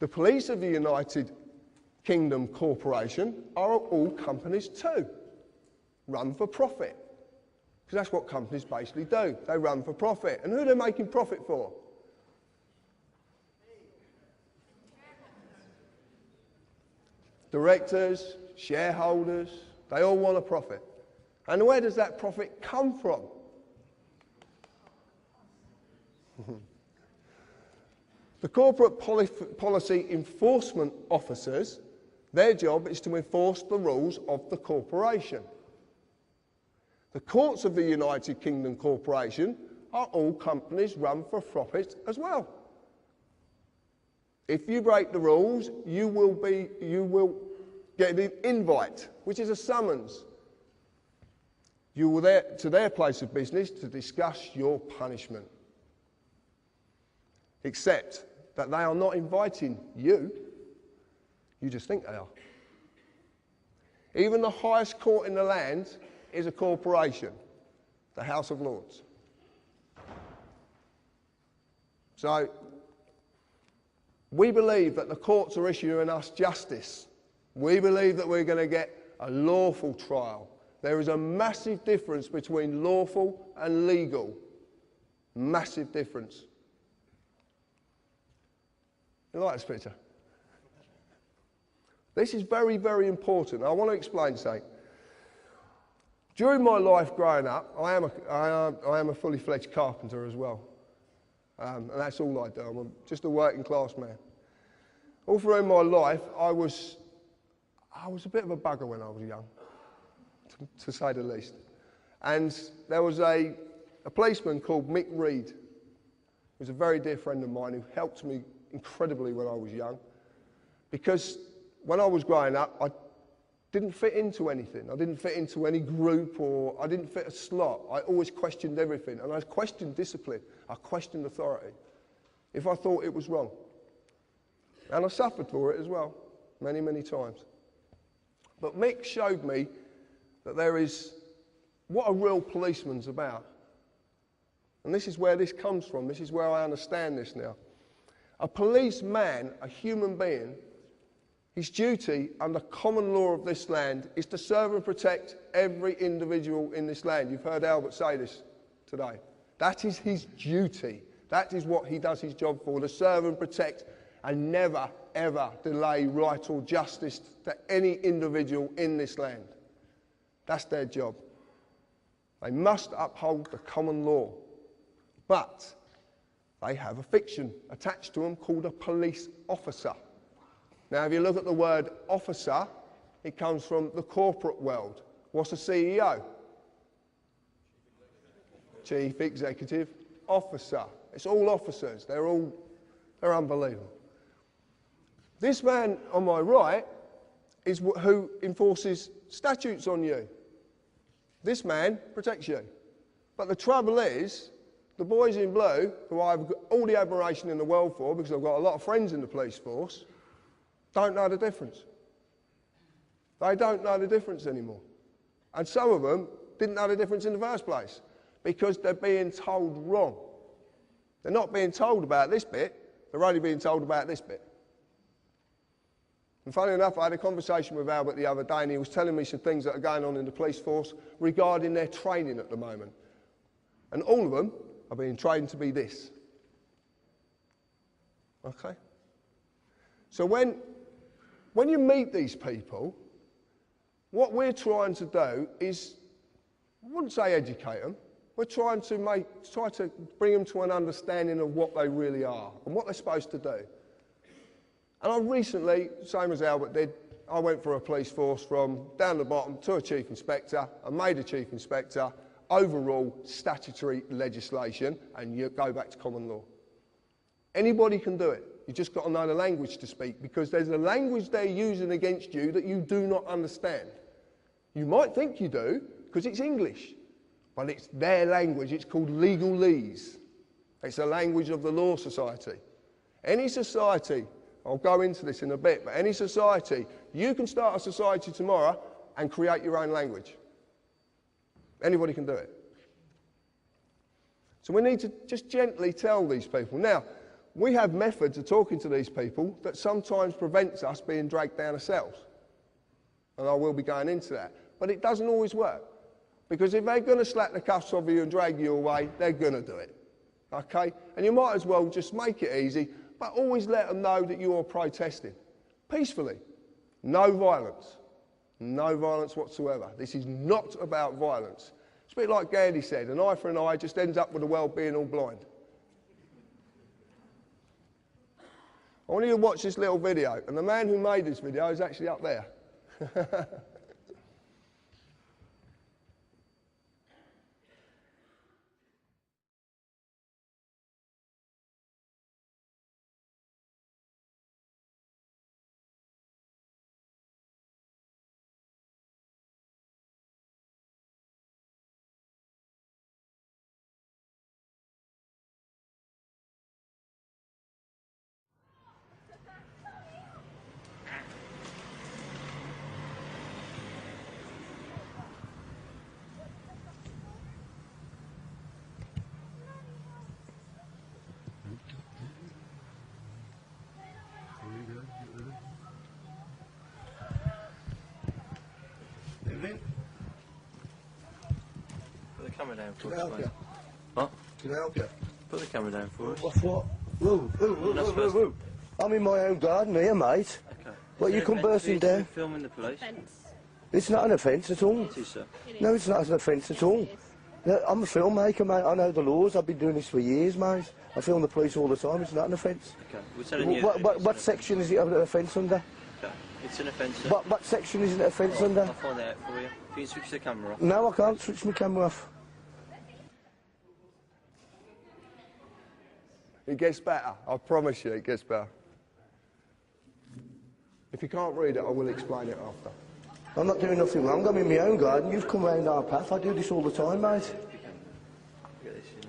The police of the United Kingdom Corporation are all companies too, run for profit. Because that's what companies basically do. They run for profit. And who are they making profit for? Directors, shareholders, they all want a profit. And where does that profit come from? The corporate policy enforcement officers, their job is to enforce the rules of the corporation. The courts of the United Kingdom Corporation are all companies run for profit as well. If you break the rules, you will get an invite, which is a summons. You will to their place of business to discuss your punishment. Except that they are not inviting you. You just think they are. Even the highest court in the land is a corporation, the House of Lords. So, we believe that the courts are issuing us justice. We believe that we're going to get a lawful trial. There is a massive difference between lawful and legal. Massive difference. You like this picture? This is very, very important. I want to explain something. During my life growing up, I am a fully fledged carpenter as well. And that's all I do. I'm just a working class man. All through my life, I was a bit of a bugger when I was young, to say the least. And there was a policeman called Mick Reed, who was a very dear friend of mine, who helped me incredibly when I was young. Because when I was growing up, I didn't fit into anything. I didn't fit into any group, or I didn't fit a slot. I always questioned everything, and I questioned discipline. I questioned authority if I thought it was wrong. And I suffered for it as well, many, many times. But Mick showed me that there is what a real policeman's about. And this is where this comes from. This is where I understand this now. A policeman, a human being, his duty under common law of this land is to serve and protect every individual in this land. You've heard Albert say this today. That is his duty. That is what he does his job for, to serve and protect and never, ever delay right or justice to any individual in this land. That's their job. They must uphold the common law. But they have a fiction attached to them called a police officer. Now, if you look at the word officer, it comes from the corporate world. What's a CEO? Chief Executive Officer. It's all officers. They're unbelievable. This man on my right is who enforces statutes on you. This man protects you. But the trouble is, the boys in blue, who I've got all the admiration in the world for, because I've got a lot of friends in the police force, don't know the difference. They don't know the difference anymore. And some of them didn't know the difference in the first place, because they're being told wrong. They're not being told about this bit, they're only being told about this bit. And funny enough, I had a conversation with Albert the other day, and he was telling me some things that are going on in the police force regarding their training at the moment. And all of them are being trained to be this. Okay? So when you meet these people, what we're trying to do is, I wouldn't say educate them, we're trying to try to bring them to an understanding of what they really are and what they're supposed to do. And I recently, same as Albert did, I went for a police force from down the bottom to a chief inspector, and made a chief inspector, overall statutory legislation, and you go back to common law. Anybody can do it. You've just got to know the language to speak, because there's a language they're using against you that you do not understand. You might think you do, because it's English, but it's their language. It's called legalese. It's the language of the law society. Any society, I'll go into this in a bit, but any society, you can start a society tomorrow and create your own language. Anybody can do it. So we need to just gently tell these people. Now, we have methods of talking to these people that sometimes prevents us being dragged down ourselves. And I will be going into that. But it doesn't always work. Because if they're going to slap the cuffs off you and drag you away, they're going to do it. Okay? And you might as well just make it easy, but always let them know that you're protesting. Peacefully. No violence. No violence whatsoever. This is not about violence. It's a bit like Gandhi said, an eye for an eye just ends up with the world being all blind. I want you to watch this little video, and the man who made this video is actually up there. Put the camera down for Can I us, help mate. you? What? Can I help you? Put the camera down for us. What? Whoa. I'm in my own garden here, mate. Okay. What, you come bursting down? Filming the police? It's not an offence at all. It is, sir. No, it's not an offence at all. No, I'm a filmmaker, mate. I know the laws. I've been doing this for years, mate. I film the police all the time. It's not an offence. Okay. We're telling you. What section is it an offence under? Okay. It's an offence, sir. What section is it an offence under? I'll find out for you. If you can switch the camera off. No, I can't switch my camera off. It gets better. I promise you it gets better. If you can't read it, I will explain it after. I'm not doing nothing wrong. I'm in my own garden. You've come round our path. I do this all the time, mate. Get this in as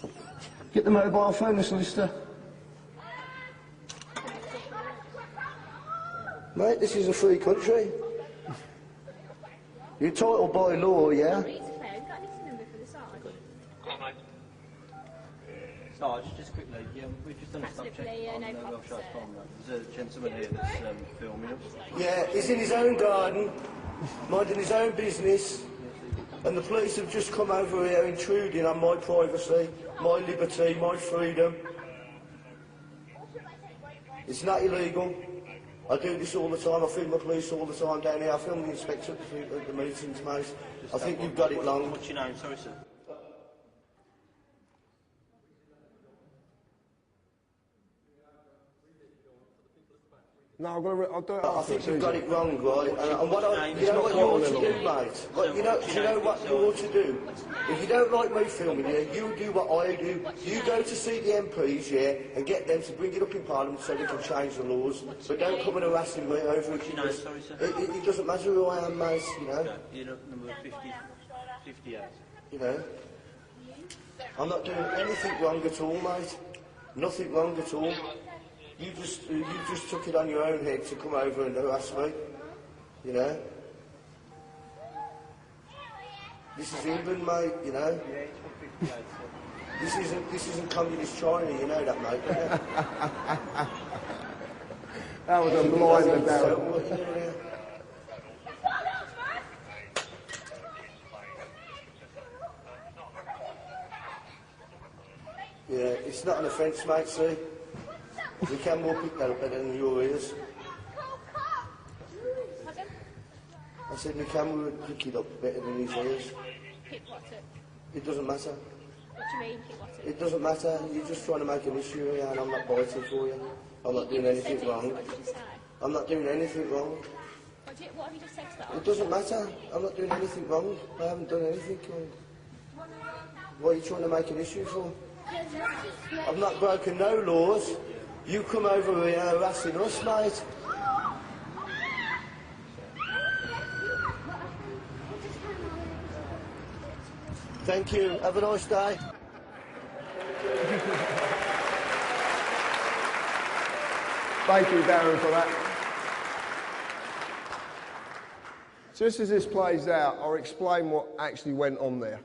well. Get the mobile phone, the solicitor. Mate, this is a free country. You're entitled by law, yeah? Sarge, just quickly, we've just done a stop check on the Wiltshire Farm. There's a gentleman here that's filming us. Yeah, he's in his own garden, minding his own business, and the police have just come over here intruding on my privacy, my liberty, my freedom. It's not illegal. I do this all the time. I film the police all the time down here. I film the inspector at the meetings, mate. I think you've got it wrong. What's your name? Sorry, sir. No, I'll do it I after. think you've got it wrong, right? And what you know what you ought to do, mate? Do you know what you ought to do? If you don't like me filming you, you do what I do. You go to see the MPs, yeah, and get them to bring it up in Parliament so they can change the laws. But don't come and harassing me over it. Sorry, sir. It doesn't matter who I am, mate, you know. Okay. You're number 58. You know. I'm not doing anything wrong at all, mate. Nothing wrong at all. You just took it on your own head to come over and harass me, you know. This is England, mate, you know. This isn't communist China, you know that, mate. Don't you? That was a blinder down. Yeah, it's not an offence, mate, see. The camera will pick that up better than your ears. I said the camera would pick it up better than his ears. Pick what up? It doesn't matter. What do you mean, pick what up? It doesn't matter. You're just trying to make an issue here and I'm not biting for you. I'm not doing anything wrong. What did you say? I'm not doing anything wrong. What have you just said to that? It doesn't matter. I'm not doing anything wrong. I haven't done anything wrong. What are you trying to make an issue for? I've not broken no laws. You come over here harassing us, mate. Thank you. Have a nice day. Thank you, Darren, for that. Just as this plays out, I'll explain what actually went on there.